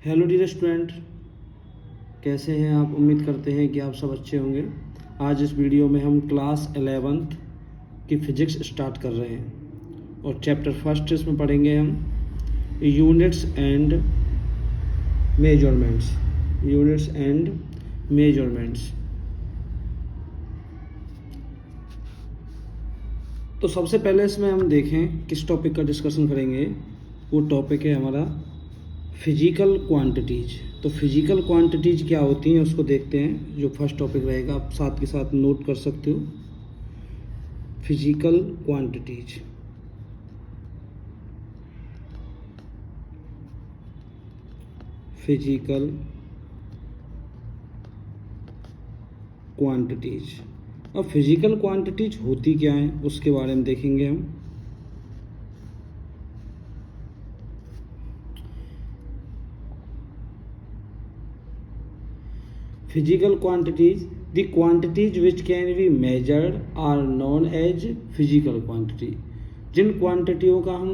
Hello dear student, कैसे हैं आप। उम्मीद करते हैं कि आप सब अच्छे होंगे। आज इस वीडियो में हम क्लास 11th की फिजिक्स स्टार्ट कर रहे हैं और चैप्टर फर्स्ट इसमें पढ़ेंगे हम units and measurements. Units and measurements. तो सबसे पहले इसमें हम देखें किस टॉपिक का डिस्कशन करेंगे। वो टॉपिक है हमारा फिजिकल क्वांटिटीज। तो फिजिकल क्वांटिटीज क्या होती हैं उसको देखते हैं। जो फर्स्ट टॉपिक रहेगा आप साथ के साथ नोट कर सकते हो। Physical quantities. Physical quantities. अब फिजिकल क्वांटिटीज होती क्या हैं उसके बारे में देखेंगे हम। Physical quantities, the quantities which can be measured are known as physical quantity। जिन क्वांटिटियों का हम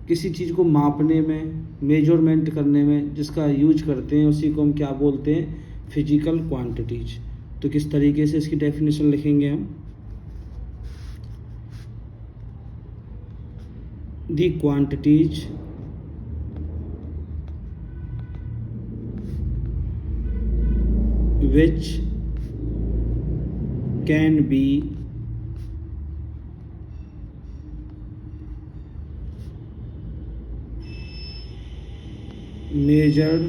किसी चीज़ को मापने में, मेजरमेंट करने में जिसका यूज करते हैं उसी को हम क्या बोलते हैं, फिजिकल क्वांटिटीज। तो किस तरीके से इसकी डेफिनेशन लिखेंगे हम। The quantities which can be measured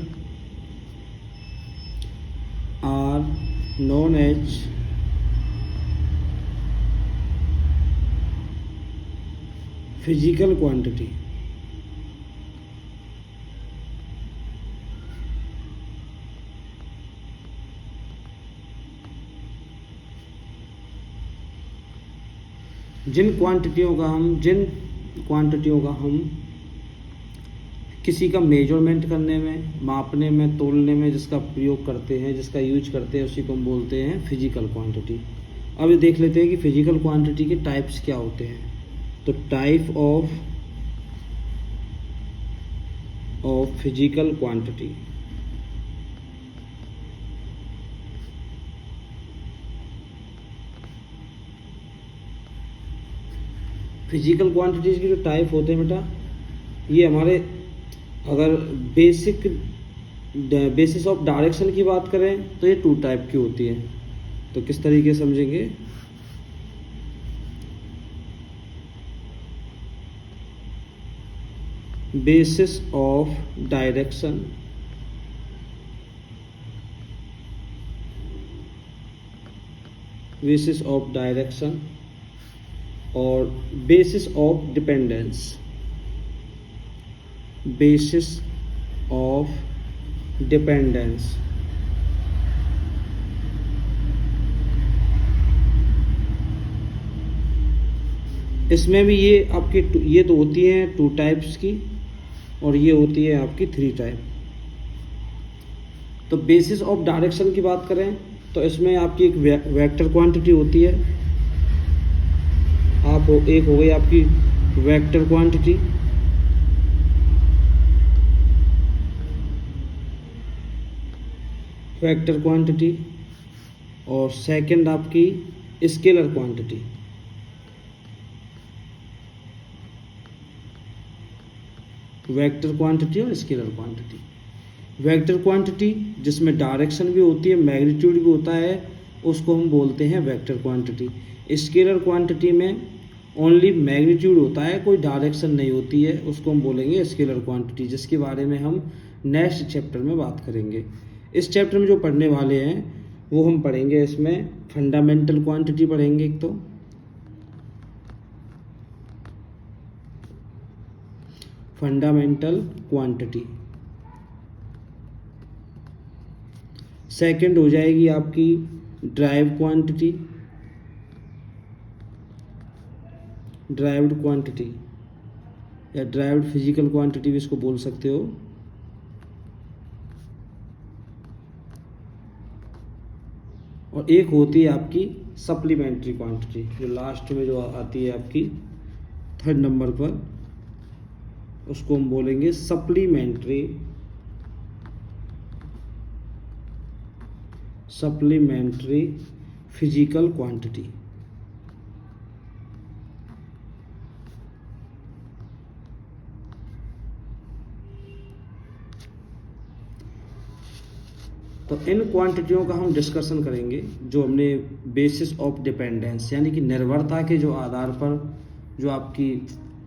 are known as physical quantity। जिन क्वांटिटियों का हम किसी का मेजरमेंट करने में, मापने में, तोलने में जिसका प्रयोग करते हैं, जिसका यूज करते हैं उसी को हम बोलते हैं फिजिकल क्वांटिटी। अब ये देख लेते हैं कि फिजिकल क्वांटिटी के टाइप्स क्या होते हैं। तो type of physical quantity. Physical quantities की जो टाइप होते हैं बेटा, ये हमारे अगर बेसिस ऑफ डायरेक्शन की बात करें तो ये 2 टाइप की होती है। तो किस तरीके से समझेंगे। बेसिस ऑफ डायरेक्शन, और basis of dependence. Basis of dependence. इसमें भी ये तो होती हैं 2 टाइप्स की और ये होती है आपकी 3 टाइप। तो बेसिस ऑफ डायरेक्शन की बात करें तो इसमें आपकी एक वेक्टर क्वांटिटी होती है। एक हो गई आपकी वेक्टर क्वांटिटी, और सेकंड आपकी स्केलर क्वांटिटी। वेक्टर क्वांटिटी और स्केलर क्वांटिटी। वेक्टर क्वांटिटी जिसमें डायरेक्शन भी होती है, मैग्नीट्यूड भी होता है, उसको हम बोलते हैं वेक्टर क्वांटिटी। स्केलर क्वांटिटी में ओनली मैग्नीट्यूड होता है, कोई डायरेक्शन नहीं होती है, उसको हम बोलेंगे स्केलर क्वांटिटी, जिसके बारे में हम नेक्स्ट चैप्टर में बात करेंगे। इस चैप्टर में जो पढ़ने वाले हैं वो हम पढ़ेंगे, इसमें फंडामेंटल क्वांटिटी पढ़ेंगे एक तो, फंडामेंटल क्वांटिटी। सेकंड हो जाएगी आपकी ड्राइव्ड क्वांटिटी, ड्राइव्ड क्वांटिटी या ड्राइव्ड फिजिकल क्वांटिटी भी इसको बोल सकते हो। और एक होती है आपकी सप्लीमेंट्री क्वांटिटी, जो लास्ट में जो आती है आपकी 3rd नंबर पर, उसको हम बोलेंगे सप्लीमेंट्री सप्लीमेंट्री फिजिकल क्वांटिटी। तो इन क्वांटिटियों का हम डिस्कशन करेंगे जो हमने बेसिस ऑफ डिपेंडेंस, यानी कि निर्भरता के जो आधार पर जो आपकी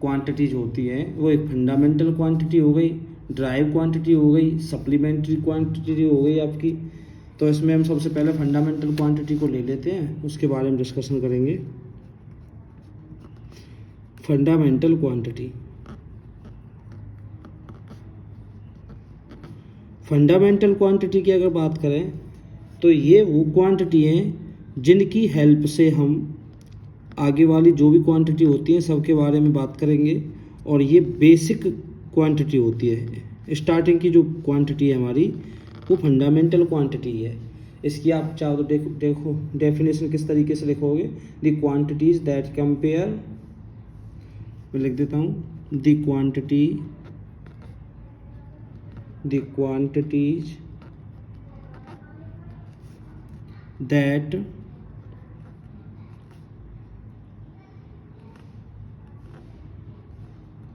क्वांटिटीज होती हैं, वो एक फंडामेंटल क्वांटिटी हो गई, ड्राइव क्वांटिटी हो गई, सप्लीमेंट्री क्वांटिटी हो गई आपकी। तो इसमें हम सबसे पहले फंडामेंटल क्वांटिटी को ले लेते हैं, उसके बारे में डिस्कशन करेंगे। फंडामेंटल क्वांटिटी, फंडामेंटल क्वांटिटी की अगर बात करें तो ये वो क्वांटिटी हैं जिनकी हेल्प से हम आगे वाली जो भी क्वांटिटी होती है सबके बारे में बात करेंगे। और ये बेसिक क्वांटिटी होती है, स्टार्टिंग की जो क्वांटिटी है हमारी वो फंडामेंटल क्वांटिटी है। इसकी आप चाहो तो देखो डेफिनेशन किस तरीके से लिखोगे, द क्वांटिटीज दैट कंपेयर, मैं लिख देता हूँ, the quantities that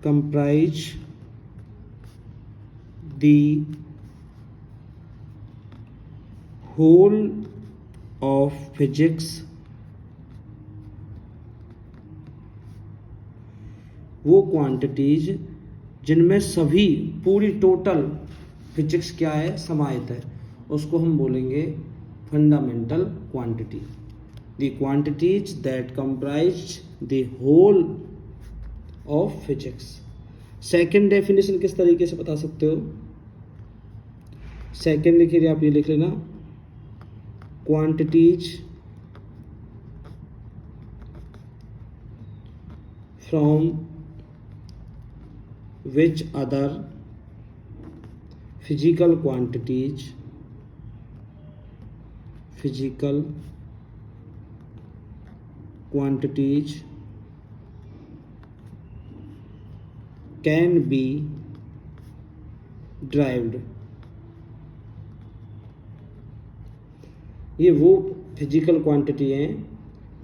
comprise the whole of physics, वो क्वांटिटीज जिनमें सभी पूरी टोटल फिजिक्स क्या है समाहित है, उसको हम बोलेंगे fundamental quantity. The quantities that comprise the whole of physics. Second definition किस तरीके से बता सकते हो, सेकेंड लिखिए, आप ये लिख लेना, quantities from which other physical quantities can be derived। ये वो फिजिकल क्वांटिटी हैं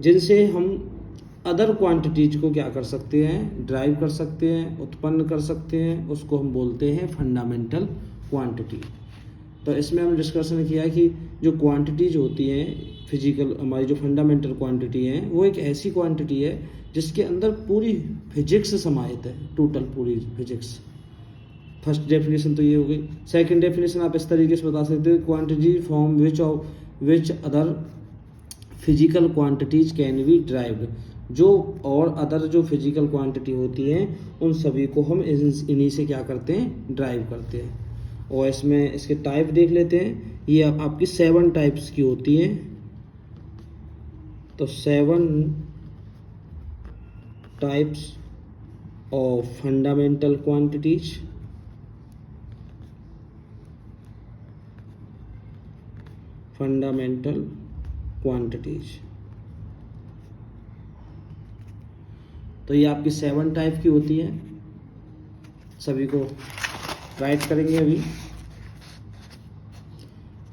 जिनसे हम अदर क्वांटिटीज को क्या कर सकते हैं, ड्राइव कर सकते हैं, उत्पन्न कर सकते हैं, उसको हम बोलते हैं फंडामेंटल क्वांटिटी। तो इसमें हम डिस्कशन किया कि जो क्वांटिटीज होती हैं फिजिकल, हमारी जो फंडामेंटल क्वांटिटी है वो एक ऐसी क्वांटिटी है जिसके अंदर पूरी फिजिक्स समाहित है, टोटल पूरी फिजिक्स। फर्स्ट डेफिनेशन तो ये हो गई। सेकंड डेफिनेशन आप इस तरीके से बता सकते हो, quantity from which other physical quantities can be derived, जो और अदर जो फिजिकल क्वांटिटी होती हैं उन सभी को हम इन्हीं से क्या करते हैं, ड्राइव करते हैं। और इसमें इसके टाइप देख लेते हैं, ये आपकी 7 टाइप्स की होती हैं। तो 7 types of fundamental quantities. Fundamental quantities, तो ये आपकी 7 टाइप की होती है, सभी को राइट करेंगे अभी।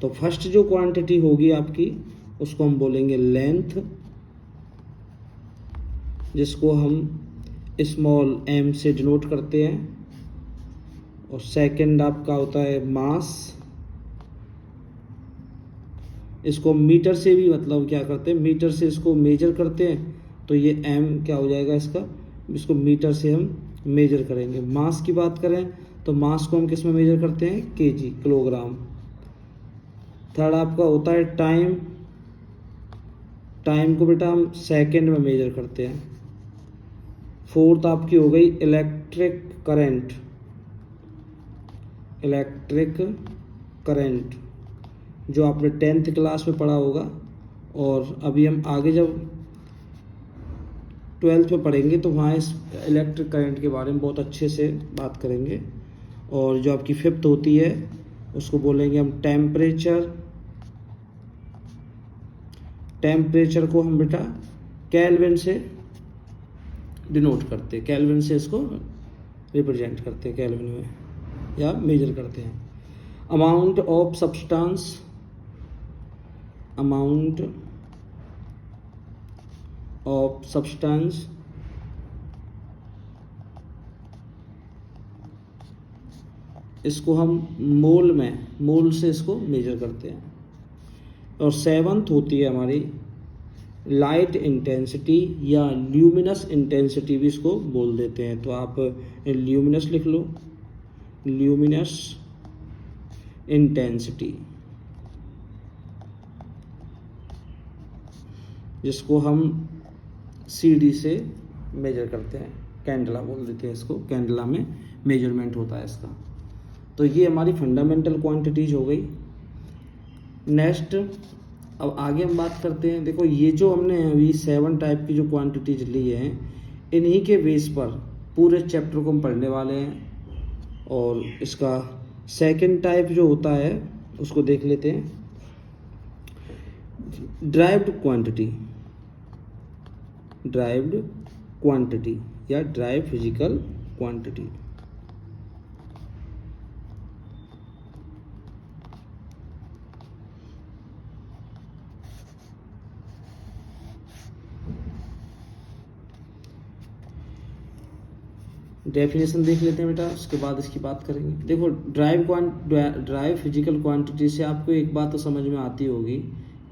तो फर्स्ट जो क्वांटिटी होगी आपकी उसको हम बोलेंगे लेंथ, जिसको हम स्मॉल m से डिनोट करते हैं। और सेकंड आपका होता है मास, इसको मीटर से भी मतलब क्या करते हैं, मीटर से इसको मेजर करते हैं। तो ये m क्या हो जाएगा इसका, इसको मीटर से हम मेजर करेंगे। मास की बात करें तो मास को हम किस में मेजर करते हैं, केजी, किलोग्राम। थर्ड आपका होता है टाइम, टाइम को बेटा हम सेकंड में मेजर करते हैं। फोर्थ आपकी हो गई इलेक्ट्रिक करंट, इलेक्ट्रिक करंट जो आपने 10th क्लास में पढ़ा होगा, और अभी हम आगे जब 12th में पढ़ेंगे तो वहाँ इस इलेक्ट्रिक करंट के बारे में बहुत अच्छे से बात करेंगे। और जो आपकी 5th होती है उसको बोलेंगे हम टेम्परेचर। टेम्परेचर को हम बेटा केल्विन से डिनोट करते हैं, केल्विन से इसको रिप्रेजेंट करते हैं, केल्विन में या मेजर करते हैं। Amount of substance, amount of substance इसको हम मोल से इसको मेजर करते हैं। और सेवंथ होती है हमारी लाइट इंटेंसिटी या ल्यूमिनस इंटेंसिटी भी इसको बोल देते हैं। तो आप ल्यूमिनस लिख लो, ल्यूमिनस इंटेंसिटी, जिसको हम CD से मेजर करते हैं, कैंडला बोल देते हैं इसको, कैंडला में मेजरमेंट होता है इसका। तो ये हमारी फंडामेंटल क्वांटिटीज हो गई। नेक्स्ट अब आगे हम बात करते हैं। देखो ये जो हमने अभी 7 टाइप की जो क्वांटिटीज ली हैं, इन्हीं के बेस पर पूरे चैप्टर को हम पढ़ने वाले हैं। और इसका सेकंड टाइप जो होता है उसको देख लेते हैं, ड्राइव्ड क्वांटिटी, ड्राइव्ड क्वांटिटी या ड्राइव फिजिकल क्वांटिटी। डेफिनेशन देख लेते हैं बेटा, उसके बाद इसकी बात करेंगे। देखो ड्राइव फिजिकल क्वांटिटी से आपको एक बात तो समझ में आती होगी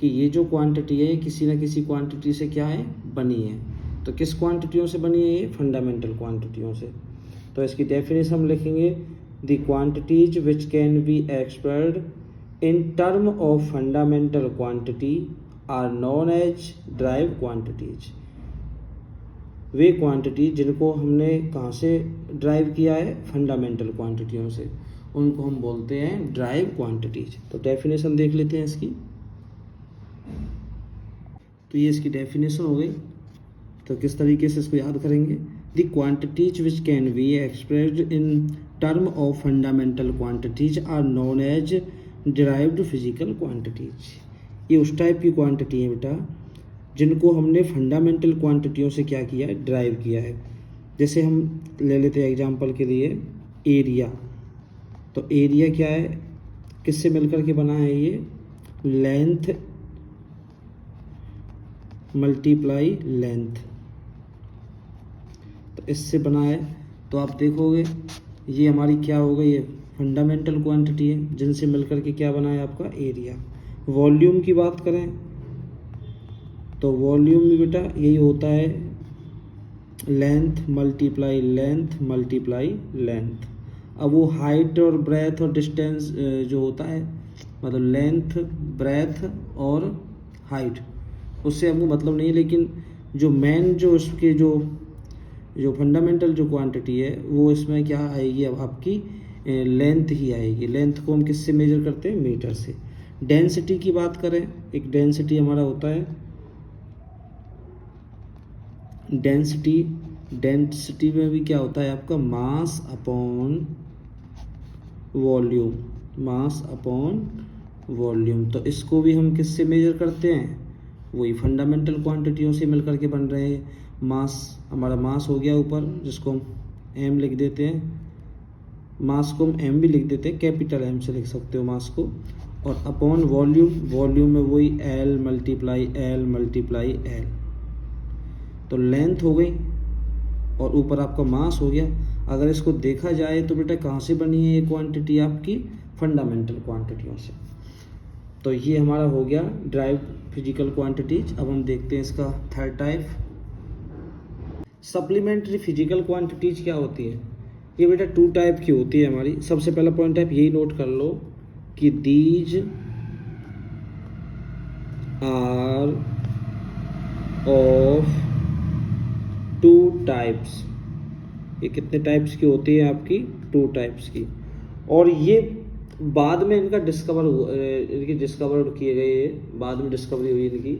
कि ये जो क्वांटिटी है किसी न किसी क्वांटिटी से क्या है, बनी है। तो किस क्वांटिटियों से बनी है ये? फंडामेंटल क्वांटिटियों से। तो इसकी डेफिनेशन हम लिखेंगे, the quantities which can be expressed in term of fundamental quantity are known as derived quantities. वे क्वांटिटी जिनको हमने कहाँ से ड्राइव किया है? फंडामेंटल क्वांटिटियों से, उनको हम बोलते हैं ड्राइव क्वांटिटीज। तो डेफिनेशन देख लेते हैं इसकी। तो ये इसकी डेफिनेशन हो गई। तो किस तरीके से इसको याद करेंगे? The quantities which can be expressed in term of fundamental quantities are known as derived physical quantities. ये उस टाइप की क्वांटिटी है बेटा जिनको हमने फंडामेंटल क्वांटिटियों से क्या किया है? ड्राइव किया है। जैसे हम ले लेते हैं एग्जांपल के लिए एरिया। तो एरिया क्या है, किससे मिलकर के बना है? ये लेंथ मल्टीप्लाई लेंथ, तो इससे बना है। तो आप देखोगे ये हमारी क्या हो गई? ये फंडामेंटल क्वांटिटी है जिनसे मिलकर के क्या बना है आपका? एरिया। वॉल्यूम की बात करें तो वॉल्यूम भी बेटा यही होता है, length multiply length multiply length. अब वो हाइट और ब्रेथ और डिस्टेंस जो होता है, मतलब लेंथ ब्रेथ और हाइट, उससे हमको मतलब नहीं है। लेकिन जो मेन जो उसके जो फंडामेंटल जो क्वांटिटी है वो इसमें क्या आएगी? अब आपकी लेंथ ही आएगी। लेंथ को हम किससे मेजर करते हैं? मीटर से। डेंसिटी की बात करें, एक डेंसिटी हमारा होता है डेंसिटी में भी क्या होता है आपका? Mass upon volume, mass upon volume. तो इसको भी हम किससे मेजर करते हैं? वही फंडामेंटल क्वांटिटियों से मिलकर के बन रहे हैं। मास, हमारा मास हो गया ऊपर, जिसको हम m लिख देते हैं। मास को हम m भी लिख देते हैं, कैपिटल M से लिख सकते हो मास को। और अपॉन वॉल्यूम, वॉल्यूम में वही L मल्टीप्लाई L। तो लेंथ हो गई और ऊपर आपका मास हो गया। अगर इसको देखा जाए तो बेटा कहाँ से बनी है ये क्वांटिटी? आपकी फंडामेंटल क्वांटिटियों से। तो ये हमारा हो गया ड्राइव फिजिकल क्वांटिटीज। अब हम देखते हैं इसका third type, supplementary physical quantities क्या होती है? ये बेटा 2 टाइप की होती है हमारी। सबसे पहला पॉइंट आप यही नोट कर लो कि दीज आर ऑफ 2 टाइप्स। ये कितने टाइप्स की होती है आपकी? 2 टाइप्स की। और ये बाद में इनका डिस्कवर किए गए, बाद में डिस्कवरी हुई, इनकी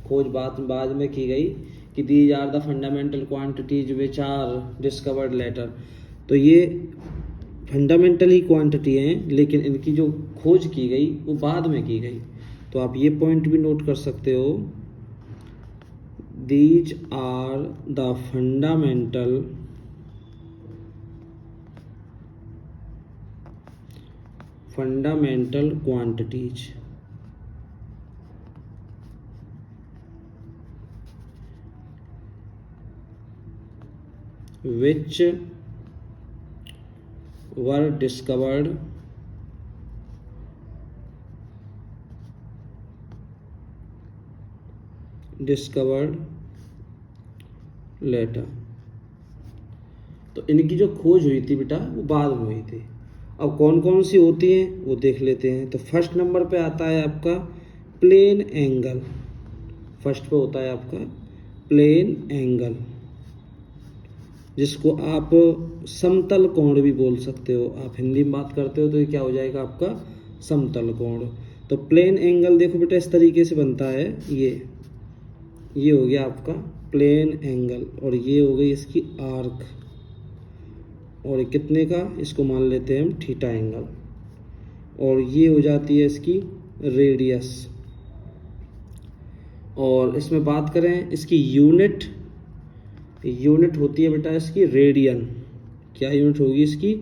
खोज बाद में की गई कि these are the fundamental quantities which are discovered later. तो ये फंडामेंटल ही क्वांटिटी हैं, लेकिन इनकी जो खोज की गई वो बाद में की गई। तो आप ये पॉइंट भी नोट कर सकते हो, these are the fundamental quantities which were discovered later। तो इनकी जो खोज हुई थी बेटा वो बाद में हुई थी। अब कौन कौन सी होती हैं वो देख लेते हैं। तो फर्स्ट नंबर पे आता है आपका प्लेन एंगल। फर्स्ट पे होता है आपका प्लेन एंगल, जिसको आप समतल कोण भी बोल सकते हो। आप हिंदी में बात करते हो तो ये क्या हो जाएगा आपका समतल कोण। तो प्लेन एंगल देखो बेटा इस तरीके से बनता है। ये हो गया आपका प्लेन एंगल, और ये हो गई इसकी आर्क, और ये कितने का, इसको मान लेते हैं हम थीटा एंगल, और ये हो जाती है इसकी रेडियस। और इसमें बात करें इसकी यूनिट होती है बेटा इसकी रेडियन। क्या यूनिट होगी इसकी?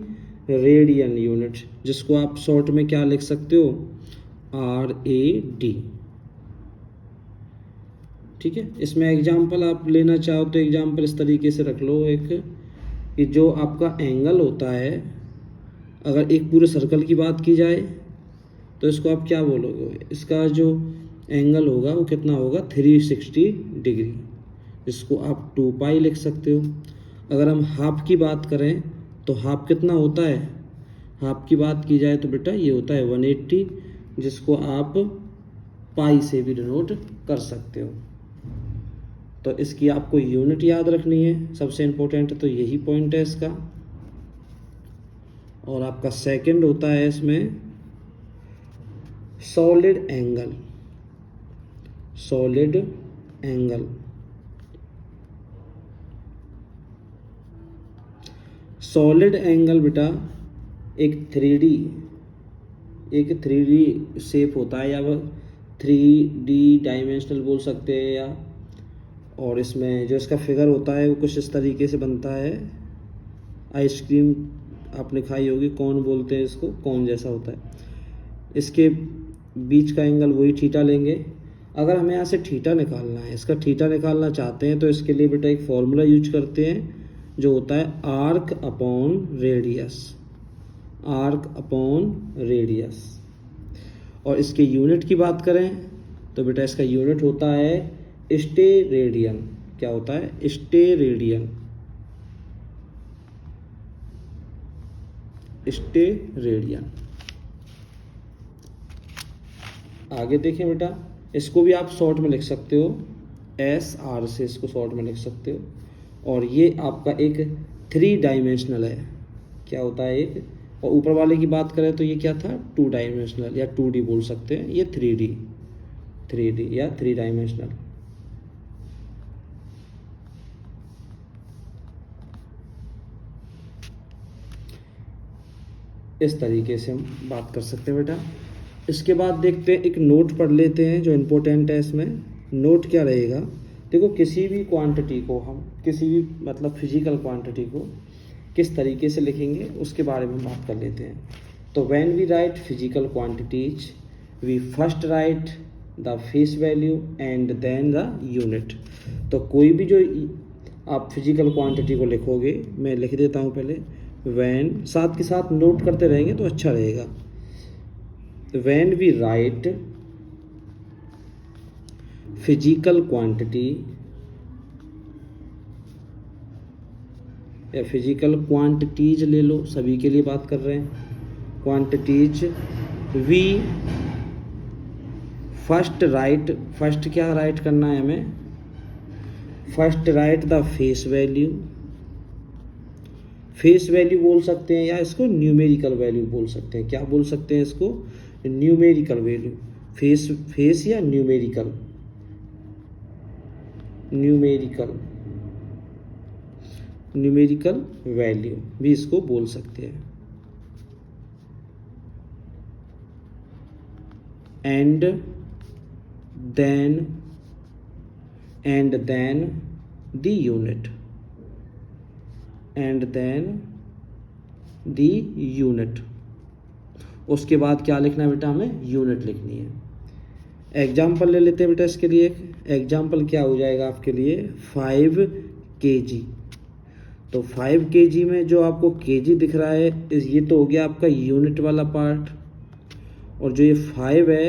रेडियन यूनिट, जिसको आप शॉर्ट में क्या लिख सकते हो? RAD। ठीक है। इसमें एग्जाम्पल आप लेना चाहो तो एग्जाम्पल इस तरीके से रख लो, एक कि जो आपका एंगल होता है, अगर एक पूरे सर्कल की बात की जाए तो इसको आप क्या बोलोगे? इसका जो एंगल होगा वो कितना होगा? 360 डिग्री, जिसको आप 2 पाई लिख सकते हो। अगर हम हाफ की बात करें तो हाफ कितना होता है? हाफ की बात की जाए तो बेटा ये होता है 180, जिसको आप पाई से भी डिनोट कर सकते हो। तो इसकी आपको यूनिट याद रखनी है, सबसे इम्पोर्टेंट तो यही पॉइंट है इसका। और आपका सेकंड होता है इसमें solid angle. Solid angle, solid angle बेटा एक 3D शेप होता है, या 3D डायमेंशनल बोल सकते हैं, या और इसमें जो इसका फिगर होता है वो कुछ इस तरीके से बनता है। आइसक्रीम आपने खाई होगी, कौन बोलते हैं इसको, कौन जैसा होता है। इसके बीच का एंगल वही थीटा लेंगे। अगर हमें यहाँ से थीटा निकालना है, इसका थीटा निकालना चाहते हैं, तो इसके लिए बेटा एक फॉर्मूला यूज करते हैं जो होता है arc upon radius. Arc upon radius. और इसके यूनिट की बात करें तो बेटा इसका यूनिट होता है स्टेरेडियन। क्या होता है? स्टेरेडियन। स्टेरेडियन। आगे देखें बेटा, इसको भी आप शॉर्ट में लिख सकते हो, SR से इसको शॉर्ट में लिख सकते हो। और ये आपका एक 3 डायमेंशनल है। क्या होता है एक? और ऊपर वाले की बात करें तो ये क्या था? 2 डायमेंशनल या 2D बोल सकते हैं। ये 3D या 3 डायमेंशनल। इस तरीके से हम बात कर सकते हैं बेटा। इसके बाद देखते हैं, एक नोट पढ़ लेते हैं जो इम्पोर्टेंट है इसमें। नोट क्या रहेगा? देखो, किसी भी क्वांटिटी को हम, किसी भी मतलब फिजिकल क्वांटिटी को किस तरीके से लिखेंगे उसके बारे में बात कर लेते हैं। तो when we write physical quantities we first write the face value and then the unit. तो कोई भी जो आप फिजिकल क्वांटिटी को लिखोगे, मैं लिख देता हूँ पहले, व्हेन, साथ के साथ नोट करते रहेंगे तो अच्छा रहेगा। When we write physical quantity या फिजिकल क्वांटिटीज ले लो, सभी के लिए बात कर रहे हैं, quantities, we first write, first क्या राइट करना है हमें? First write the face value. Face value बोल सकते हैं या इसको न्यूमेरिकल वैल्यू बोल सकते हैं। क्या बोल सकते हैं इसको? Numerical value. फेस या न्यूमेरिकल वैल्यू भी इसको बोल सकते हैं। And then the unit. उसके बाद क्या लिखना है बेटा? हमें यूनिट लिखनी है। एग्जाम्पल ले लेते हैं बेटा इसके लिए। एग्जाम्पल क्या हो जाएगा आपके लिए? 5 kg। तो 5 kg में जो आपको kg दिख रहा है ये तो हो गया आपका यूनिट वाला पार्ट, और जो ये 5 है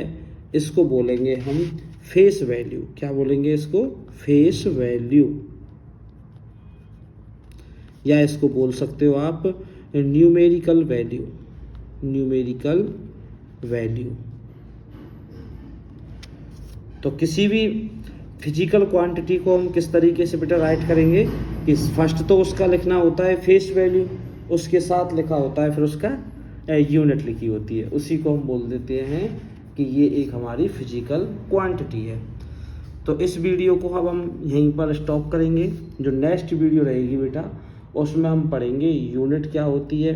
इसको बोलेंगे हम फेस वैल्यू। क्या बोलेंगे इसको? फेस वैल्यू, या इसको बोल सकते हो आप न्यूमेरिकल वैल्यू। Numerical value. तो किसी भी फिजिकल क्वांटिटी को हम किस तरीके से बेटा राइट करेंगे कि फर्स्ट तो उसका लिखना होता है फेस वैल्यू, उसके साथ लिखा होता है फिर उसका यूनिट लिखी होती है, उसी को हम बोल देते हैं कि ये एक हमारी फिजिकल क्वांटिटी है। तो इस वीडियो को अब हम यहीं पर स्टॉप करेंगे। जो नेक्स्ट वीडियो रहेगी बेटा उसमें हम पढ़ेंगे यूनिट क्या होती है,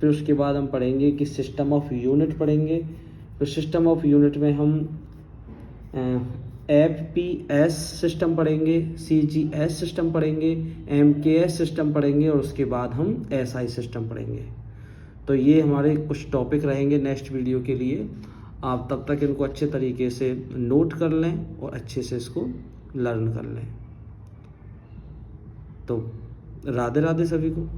फिर उसके बाद हम पढ़ेंगे कि सिस्टम ऑफ यूनिट पढ़ेंगे। फिर सिस्टम ऑफ यूनिट में हम FPS सिस्टम पढ़ेंगे, CGS सिस्टम पढ़ेंगे, MKS सिस्टम पढ़ेंगे, और उसके बाद हम SI सिस्टम पढ़ेंगे। तो ये हमारे कुछ टॉपिक रहेंगे नेक्स्ट वीडियो के लिए। आप तब तक इनको अच्छे तरीके से नोट कर लें और अच्छे से इसको लर्न कर लें। तो राधे राधे सभी को।